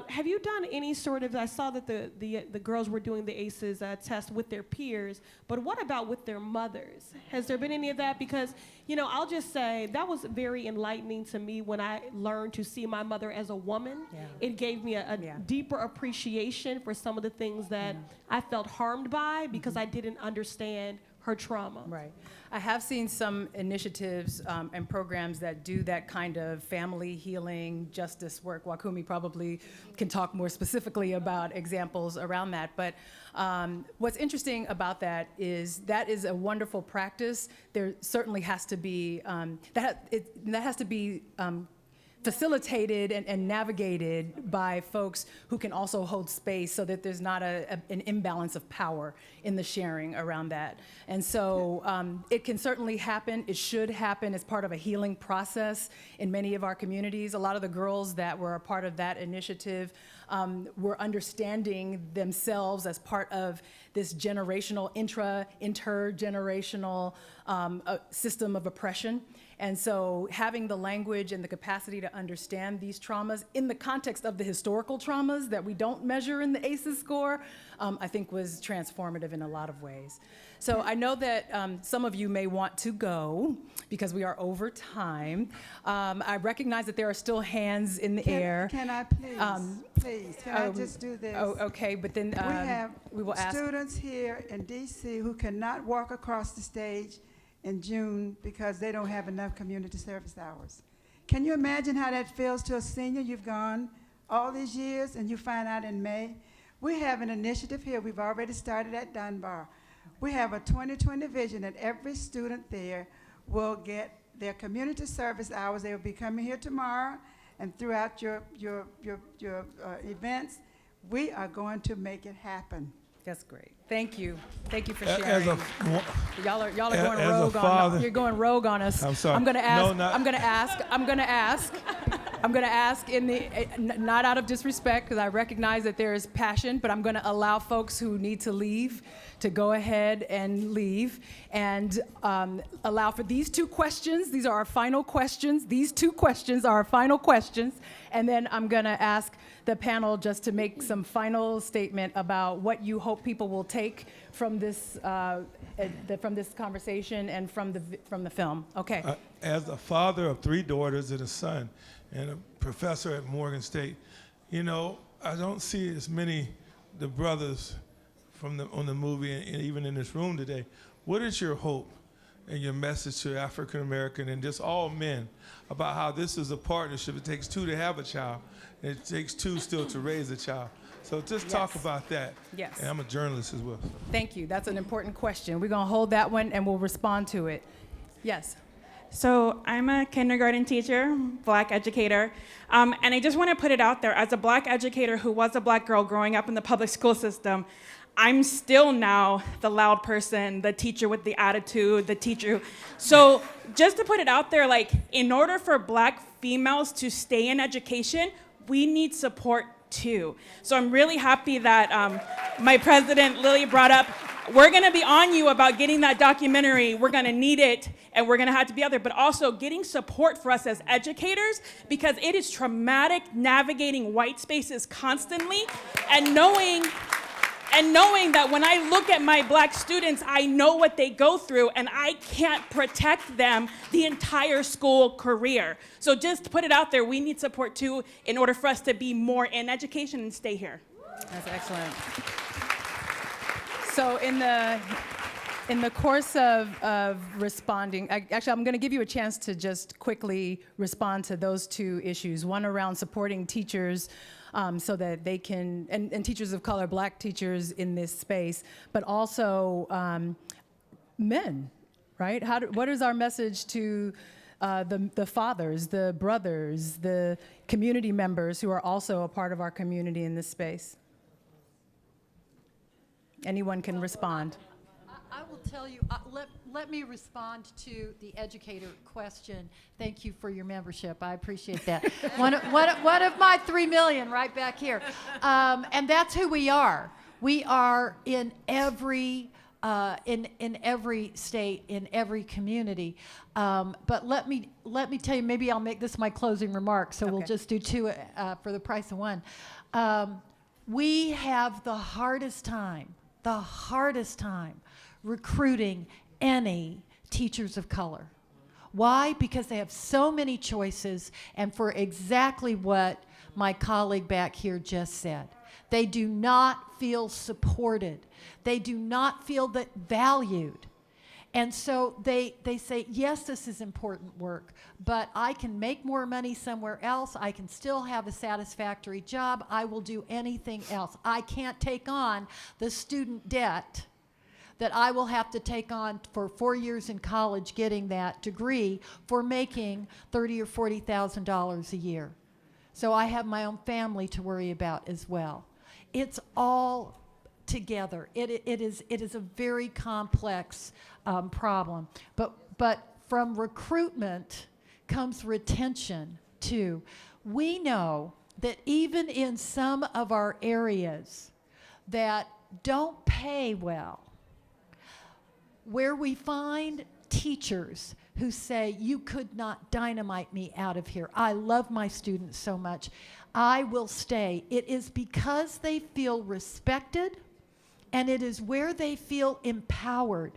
Have you done any sort of, I saw that the girls were doing the ACEs test with their peers, but what about with their mothers? Has there been any of that? Because, you know, I'll just say that was very enlightening to me when I learned to see my mother as a woman. Yeah. It gave me a Yeah. deeper appreciation for some of the things that I felt harmed by because I didn't understand her trauma. Right. I have seen some initiatives and programs that do that kind of family healing justice work. Wakumi probably can talk more specifically about examples around that. But what's interesting about that is a wonderful practice. There certainly has to be, that has to be facilitated and navigated by folks who can also hold space so that there's not an imbalance of power in the sharing around that. And so it can certainly happen. It should happen as part of a healing process in many of our communities. A lot of the girls that were a part of that initiative were understanding themselves as part of this generational, intergenerational system of oppression. And so having the language and the capacity to understand these traumas in the context of the historical traumas that we don't measure in the ACEs score, I think was transformative in a lot of ways. So I know that some of you may want to go because we are over time. I recognize that there are still hands in the air. Can I please, can I just do this? Oh, okay, but then we will ask. Students here in DC who cannot walk across the stage in June because they don't have enough community service hours. Can you imagine how that feels to a senior? You've gone all these years and you find out in May. We have an initiative here. We've already started at Dunbar. We have a 2020 vision that every student there will get their community service hours. They will be coming here tomorrow and throughout your events. We are going to make it happen. That's great. Thank you. Thank you for sharing. Y'all are going as rogue a father, on us. You're going rogue on us. I'm sorry. I'm going to ask. No, not- I'm going to ask. I'm going to ask. I'm going to ask in the not out of disrespect because I recognize that there is passion, but I'm going to allow folks who need to leave to go ahead and leave and allow for these two questions. These are our final questions. These two questions are our final questions, and then I'm going to ask the panel just to make some final statement about what you hope people will take from this conversation and from the film. Okay. As a father of 3 daughters and a son and a professor at Morgan State, you know, I don't see as many the brothers on the movie and even in this room today. What is your hope and your message to African American and just all men about how this is a partnership? It takes 2 to have a child, and it takes 2 still to raise a child. So just talk about that. Yes. And I'm a journalist as well. Thank you. That's an important question. We're going to hold that one and we'll respond to it. Yes. So I'm a kindergarten teacher, Black educator, and I just want to put it out there, as a Black educator who was a Black girl growing up in the public school system, I'm still now the loud person, the teacher with the attitude, the teacher. So just to put it out there, like, in order for Black females to stay in education, we need support too. So I'm really happy that my president, Lily, brought up, we're gonna be on you about getting that documentary. We're gonna need it, and we're gonna have to be out there, but also getting support for us as educators, because it is traumatic navigating white spaces constantly, and knowing that when I look at my Black students, I know what they go through, and I can't protect them the entire school career. So just to put it out there, we need support too in order for us to be more in education and stay here. That's excellent. So in the course of responding, actually, I'm going to give you a chance to just quickly respond to those two issues. One around supporting teachers so that they can, and teachers of color, Black teachers in this space, but also men, right? What is our message to the fathers, the brothers, the community members who are also a part of our community in this space? Anyone can respond. I will tell you, let me respond to the educator question. Thank you for your membership. I appreciate that. one of my 3 million right back here. And that's who we are. We are in every state, in every community. But let me tell you, maybe I'll make this my closing remark, so we'll just do two for the price of one. We have the hardest time recruiting any teachers of color. Why? Because they have so many choices, and for exactly what my colleague back here just said. They do not feel supported. They do not feel that valued. And so they say, yes, this is important work, but I can make more money somewhere else. I can still have a satisfactory job. I will do anything else. I can't take on the student debt that I will have to take on for 4 years in college getting that degree for making $30,000 or $40,000 a year. So I have my own family to worry about as well. It's all together. It is a very complex problem. But from recruitment comes retention too. We know that even in some of our areas that don't pay well, where we find teachers who say, you could not dynamite me out of here. I love my students so much. I will stay. It is because they feel respected, and it is where they feel empowered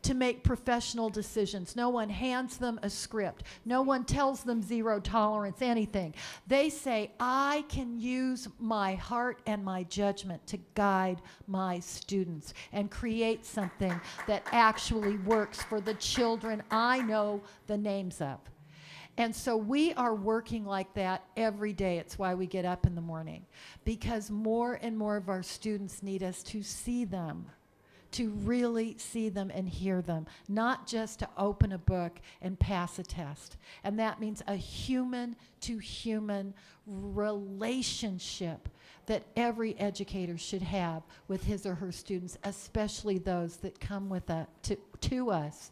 to make professional decisions. No one hands them a script. No one tells them zero tolerance, anything. They say, I can use my heart and my judgment to guide my students and create something that actually works for the children I know the names of. And so we are working like that every day. It's why we get up in the morning, because more and more of our students need us to see them, to really see them and hear them, not just to open a book and pass a test. And that means a human-to-human relationship that every educator should have with his or her students, especially those that come to us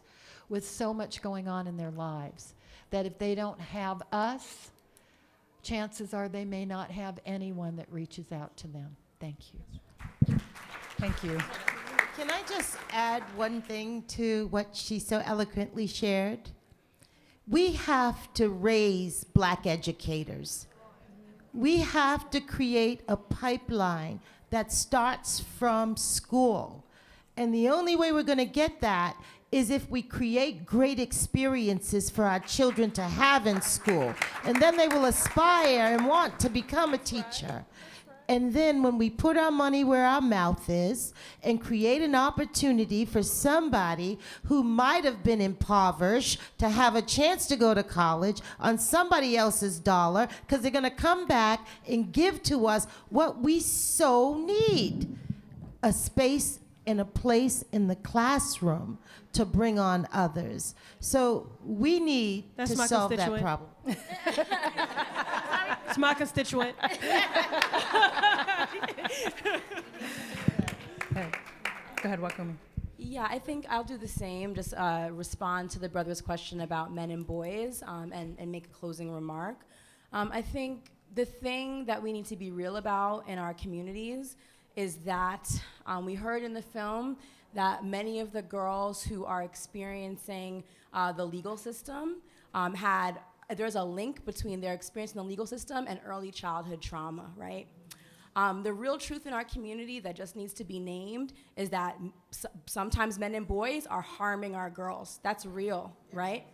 with so much going on in their lives, that if they don't have us, chances are they may not have anyone that reaches out to them. Thank you. Thank you. Can I just add one thing to what she so eloquently shared? We have to raise Black educators. We have to create a pipeline that starts from school. And the only way we're going to get that is if we create great experiences for our children to have in school. And then they will aspire and want to become a teacher. And then when we put our money where our mouth is and create an opportunity for somebody who might have been impoverished to have a chance to go to college on somebody else's dollar, because they're going to come back and give to us what we so need, a space and a place in the classroom to bring on others. So we need That's to my solve that constituent. problem. It's my constituent. Hey, go ahead, welcome. Yeah, I think I'll do the same, just respond to the brother's question about men and boys and make a closing remark. I think the thing that we need to be real about in our communities is that we heard in the film that many of the girls who are experiencing the legal system there's a link between their experience in the legal system and early childhood trauma, right? The real truth in our community that just needs to be named is that sometimes men and boys are harming our girls. That's real, right?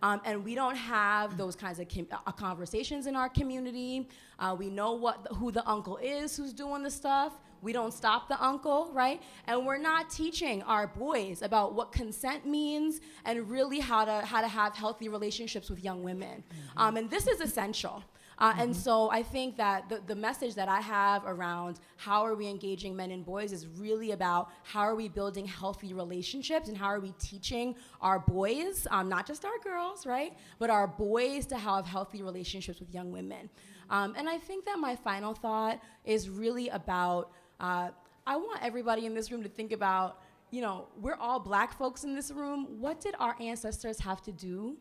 And we don't have those kinds of conversations in our community. We know who the uncle is who's doing the stuff. We don't stop the uncle, right? And we're not teaching our boys about what consent means and really how to have healthy relationships with young women. And this is essential. And so I think that the message that I have around how are we engaging men and boys is really about how are we building healthy relationships and how are we teaching our boys, not just our girls, right, but our boys to have healthy relationships with young women. And I think that my final thought is really about, I want everybody in this room to think about, we're all black folks in this room. What did our ancestors have to do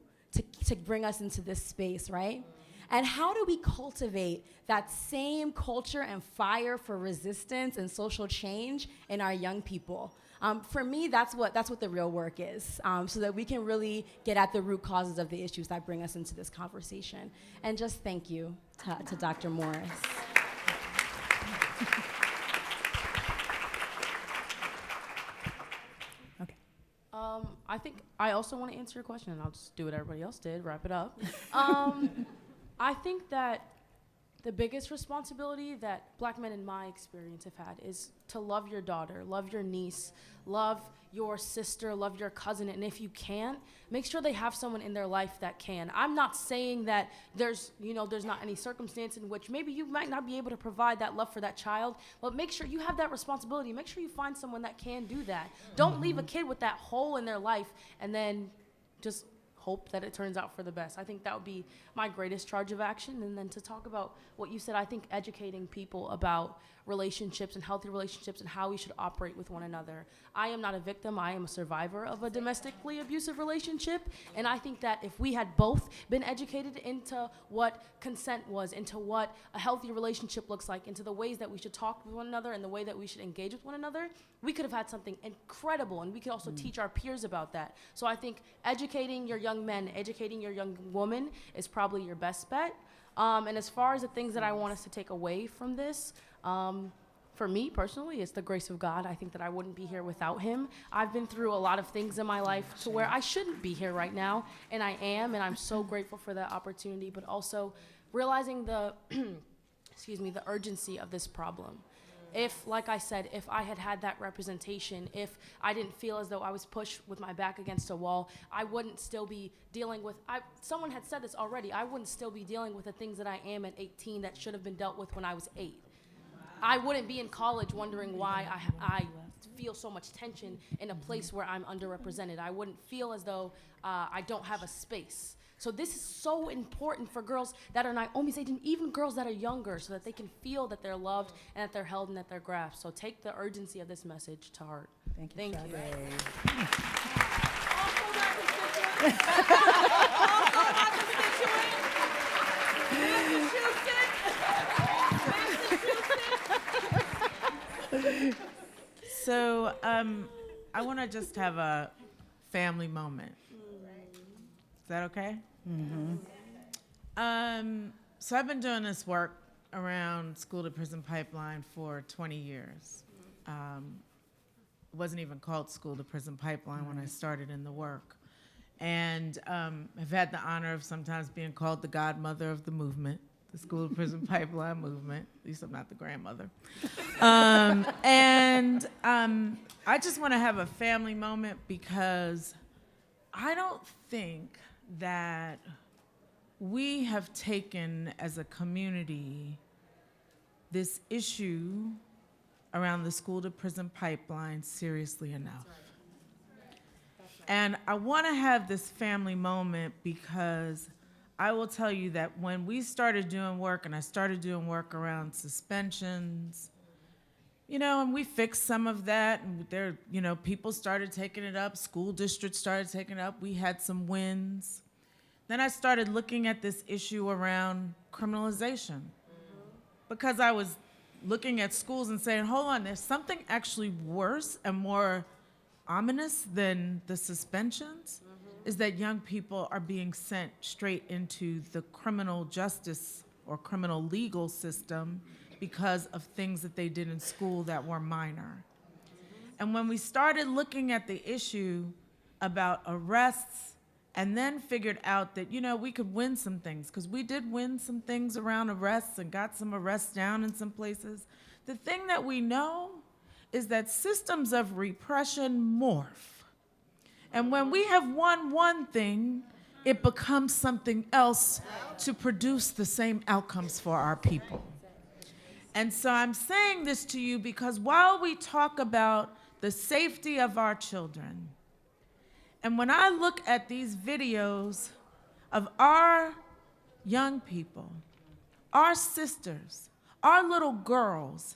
to bring us into this space, right? And how do we cultivate that same culture and fire for resistance and social change in our young people? For me, that's what the real work is, so that we can really get at the root causes of the issues that bring us into this conversation. And just thank you to Dr. Morris. I think I also want to answer your question, and I'll just do what everybody else did, wrap it up. I think that the biggest responsibility that black men in my experience have had is to love your daughter, love your niece, love your sister, love your cousin, and if you can't, make sure they have someone in their life that can. I'm not saying that there's not any circumstance in which maybe you might not be able to provide that love for that child, but make sure you have that responsibility. Make sure you find someone that can do that. Don't leave a kid with that hole in their life and then just hope that it turns out for the best. I think that would be my greatest charge of action. And then to talk about what you said, I think educating people about relationships and healthy relationships and how we should operate with one another. I am not a victim, I am a survivor of a domestically abusive relationship, and I think that if we had both been educated into what consent was, into what a healthy relationship looks like, into the ways that we should talk with one another and the way that we should engage with one another, we could have had something incredible, and we could also teach our peers about that. So I think educating your young men, educating your young woman is probably your best bet. And as far as the things that I want us to take away from this, for me personally, it's the grace of God. I think that I wouldn't be here without him. I've been through a lot of things in my life to where I shouldn't be here right now, and I am, and I'm so grateful for that opportunity, but also realizing the, the urgency of this problem. If, like I said, if I had had that representation, if I didn't feel as though I was pushed with my back against a wall, I wouldn't still be dealing with, someone had said this already, I wouldn't still be dealing with the things that I am at 18 that should have been dealt with when I was 8. I wouldn't be in college wondering why I feel so much tension in a place where I'm underrepresented. I wouldn't feel as though I don't have a space. So this is so important for girls that are Naomi's age, and even girls that are younger, so that they can feel that they're loved and that they're held and that they're grasped. So take the urgency of this message to heart. Thank you. Thank you. So I want to just have a family moment. Is that okay? Mm-hmm. So I've been doing this work around school to prison pipeline for 20 years. It wasn't even called school to prison pipeline when I started in the work. And I've had the honor of sometimes being called the godmother of the movement, the school to prison pipeline movement. At least I'm not the grandmother. And I just want to have a family moment because I don't think that we have taken as a community this issue around the school-to-prison pipeline seriously enough. And I want to have this family moment because I will tell you that when we started doing work, and I started doing work around suspensions, you know, and we fixed some of that, and there, you know, people started taking it up, school districts started taking it up, we had some wins. Then I started looking at this issue around criminalization because I was looking at schools and saying, hold on, there's something actually worse and more ominous than the suspensions, is that young people are being sent straight into the criminal justice or criminal legal system because of things that they did in school that were minor. And when we started looking at the issue about arrests and then figured out that, you know, we could win some things, because we did win some things around arrests and got some arrests down in some places, the thing that we know is that systems of repression morph. And when we have won one thing, it becomes something else to produce the same outcomes for our people. And so I'm saying this to you because while we talk about the safety of our children, and when I look at these videos of our young people, our sisters, our little girls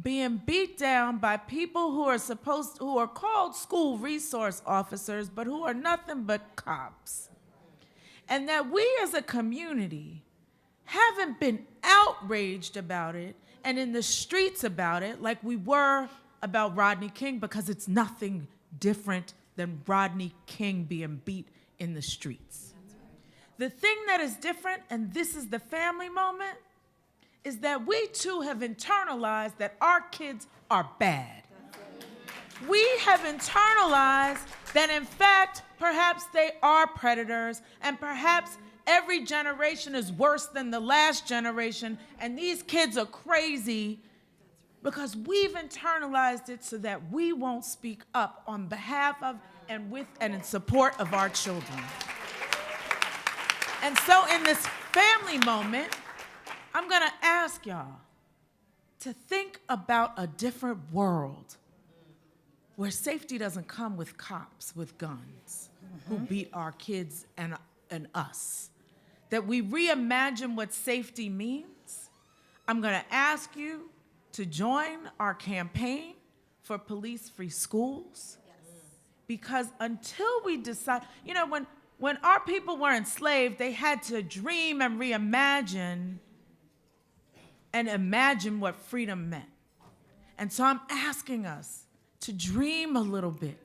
being beat down by people who are called school resource officers, but who are nothing but cops. And that we as a community haven't been outraged about it and in the streets about it like we were about Rodney King, because it's nothing different than Rodney King being beat in the streets. The thing that is different, and this is the family moment, is that we too have internalized that our kids are bad. We have internalized that in fact, perhaps they are predators, and perhaps every generation is worse than the last generation, and these kids are crazy because we've internalized it so that we won't speak up on behalf of and with and in support of our children. And so in this family moment, I'm gonna ask y'all to think about a different world where safety doesn't come with cops with guns who beat our kids and us. That we reimagine what safety means. I'm gonna ask you to join our campaign for police-free schools. Because until we decide, you know, when our people were enslaved, they had to dream and reimagine and imagine what freedom meant. And so I'm asking us to dream a little bit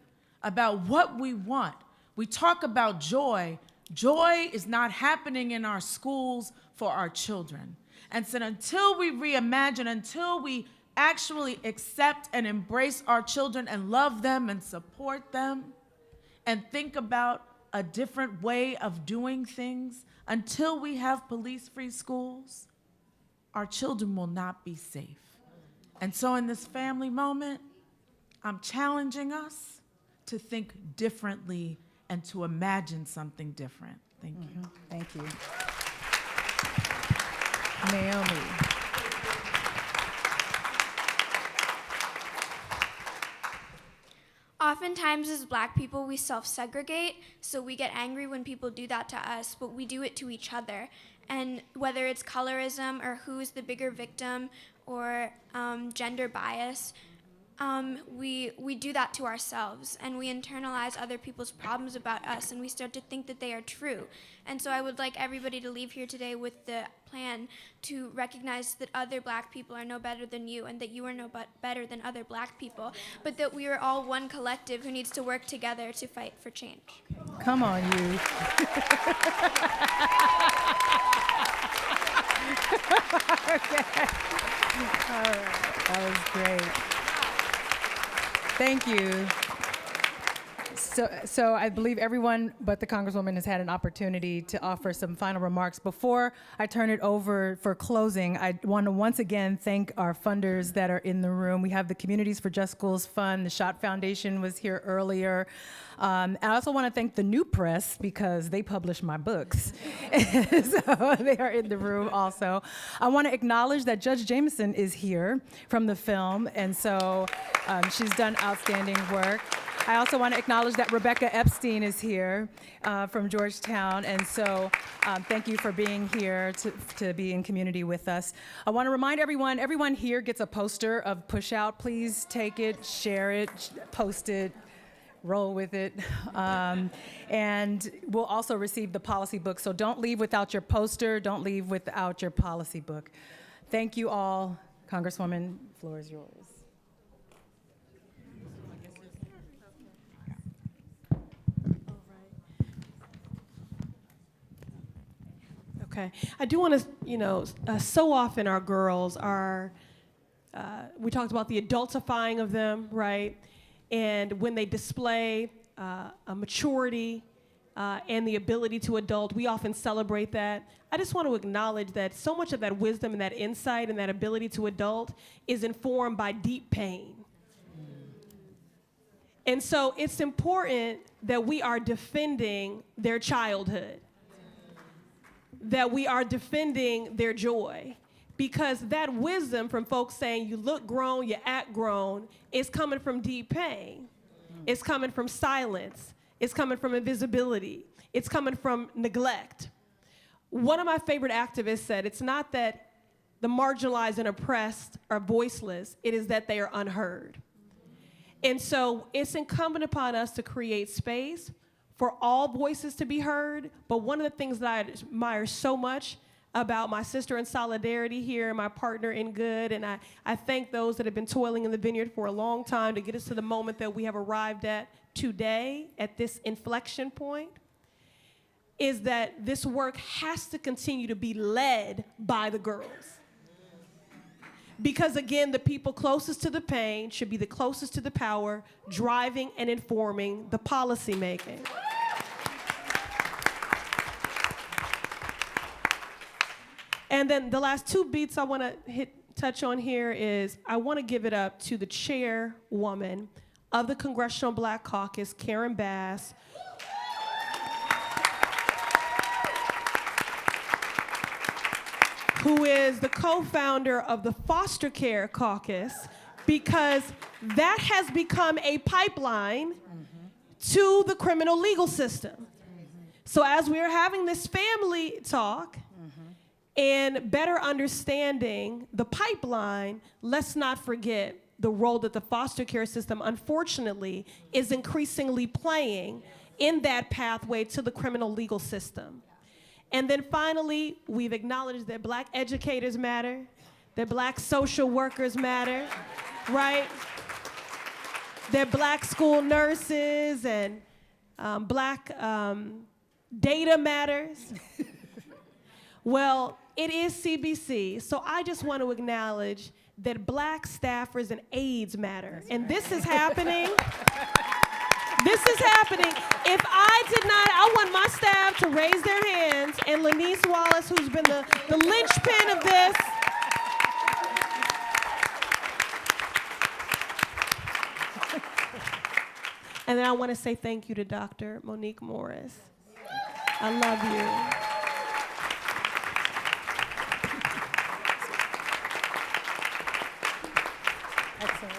about what we want. We talk about joy. Joy is not happening in our schools for our children. And so until we reimagine, until we actually accept and embrace our children and love them and support them and think about a different way of doing things, until we have police-free schools, our children will not be safe. And so in this family moment, I'm challenging us to think differently and to imagine something different. Thank you. Thank you. Naomi. Oftentimes as Black people, we self-segregate, so we get angry when people do that to us, but we do it to each other. And whether it's colorism or who's the bigger victim or gender bias, we do that to ourselves, and we internalize other people's problems about us, and we start to think that they are true. And so I would like everybody to leave here today with the plan to recognize that other Black people are no better than you, and that you are no better than other Black people, but that we are all one collective who needs to work together to fight for change. Come on, you. Okay. All right. That was great. Thank you. So I believe everyone but the Congresswoman has had an opportunity to offer some final remarks. Before I turn it over for closing, I want to once again thank our funders that are in the room. We have the Communities for Just Schools Fund. The Schott Foundation was here earlier. I also want to thank the New Press because they publish my books. So they are in the room also. I want to acknowledge that Judge Jameson is here from the film, and so she's done outstanding work. I also want to acknowledge that Rebecca Epstein is here from Georgetown, and so thank you for being here to be in community with us. I want to remind everyone here gets a poster of PUSHOUT. Please take it, share it, post it, roll with it. And we'll also receive the policy book, so don't leave without your poster, don't leave without your policy book. Thank you all. Congresswoman, the floor is yours. Okay. I do want to, so often our girls are, we talked about the adultifying of them, right? And when they display a maturity and the ability to adult, we often celebrate that. I just want to acknowledge that so much of that wisdom and that insight and that ability to adult is informed by deep pain. And so it's important that we are defending their childhood, that we are defending their joy, because that wisdom from folks saying you look grown, you act grown, is coming from deep pain. It's coming from silence. It's coming from invisibility. It's coming from neglect. One of my favorite activists said, it's not that the marginalized and oppressed are voiceless, it is that they are unheard. And so it's incumbent upon us to create space for all voices to be heard. But one of the things that I admire so much about my sister in solidarity here and my partner in good, and I thank those that have been toiling in the vineyard for a long time to get us to the moment that we have arrived at today, at this inflection point, is that this work has to continue to be led by the girls. Because again, the people closest to the pain should be the closest to the power, driving and informing the policy making. And then the last two beats I want to touch on here is I want to give it up to the chairwoman of the Congressional Black Caucus, Karen Bass, who is the co-founder of the Foster Care Caucus, because that has become a pipeline to the criminal legal system. So as we're having this family talk and better understanding the pipeline, let's not forget the role that the foster care system, unfortunately, is increasingly playing in that pathway to the criminal legal system. And then finally, we've acknowledged that Black educators matter, that Black social workers matter, right? That Black school nurses and Black data matters. Well, it is CBC, so I just want to acknowledge that Black staffers and aides matter. And this is happening. This is happening. If I did not, I want my staff to raise their hands, and Lanice Wallace, who's been the linchpin of this. And then I want to say thank you to Dr. Monique Morris. I love you. Excellent.